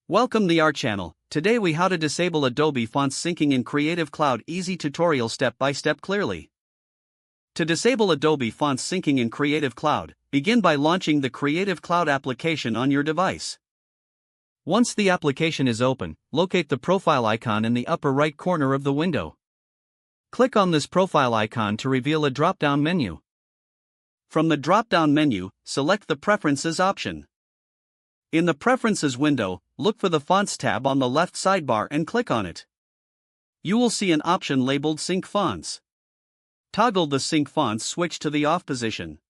Welcome to our channel. Today we how to disable Adobe Fonts syncing in Creative Cloud. Easy tutorial step by step clearly. To disable Adobe Fonts syncing in Creative Cloud, begin by launching the Creative Cloud application on your device. Once the application is open, locate the profile icon in the upper right corner of the window. Click on this profile icon to reveal a drop-down menu. From the drop-down menu, select the Preferences option. In the Preferences window, look for the Fonts tab on the left sidebar and click on it. You will see an option labeled Sync Fonts. Toggle the Sync Fonts switch to the off position.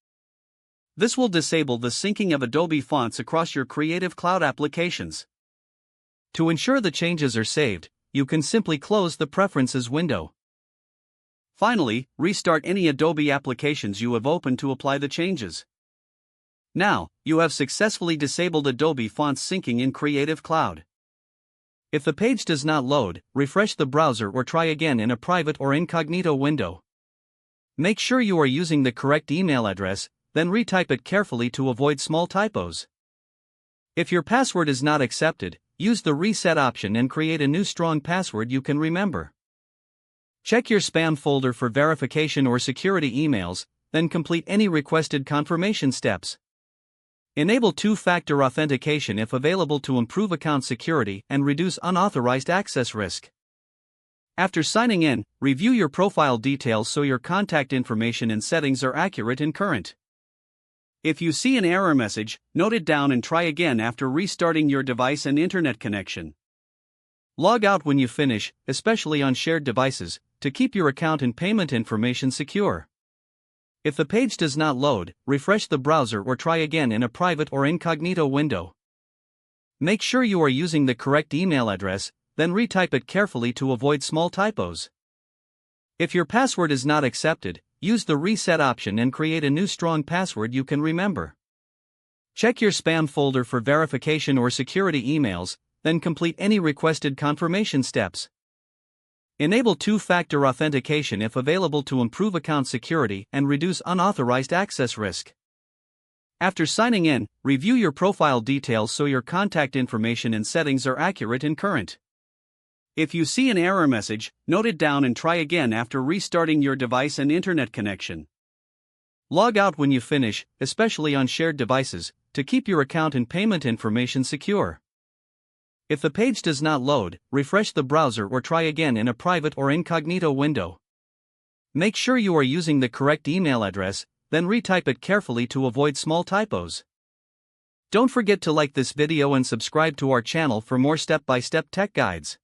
This will disable the syncing of Adobe Fonts across your Creative Cloud applications. To ensure the changes are saved, you can simply close the Preferences window. Finally, restart any Adobe applications you have opened to apply the changes. Now, you have successfully disabled Adobe Fonts syncing in Creative Cloud. If the page does not load, refresh the browser or try again in a private or incognito window. Make sure you are using the correct email address, then retype it carefully to avoid small typos. If your password is not accepted, use the reset option and create a new strong password you can remember. Check your spam folder for verification or security emails, then complete any requested confirmation steps. Enable two-factor authentication if available to improve account security and reduce unauthorized access risk. After signing in, review your profile details so your contact information and settings are accurate and current. If you see an error message, note it down and try again after restarting your device and internet connection. Log out when you finish, especially on shared devices, to keep your account and payment information secure. If the page does not load, refresh the browser or try again in a private or incognito window. Make sure you are using the correct email address, then retype it carefully to avoid small typos. If your password is not accepted, use the reset option and create a new strong password you can remember. Check your spam folder for verification or security emails, then complete any requested confirmation steps. Enable two-factor authentication if available to improve account security and reduce unauthorized access risk. After signing in, review your profile details so your contact information and settings are accurate and current. If you see an error message, note it down and try again after restarting your device and internet connection. Log out when you finish, especially on shared devices, to keep your account and payment information secure. If the page does not load, refresh the browser or try again in a private or incognito window. Make sure you are using the correct email address, then retype it carefully to avoid small typos. Don't forget to like this video and subscribe to our channel for more step-by-step tech guides.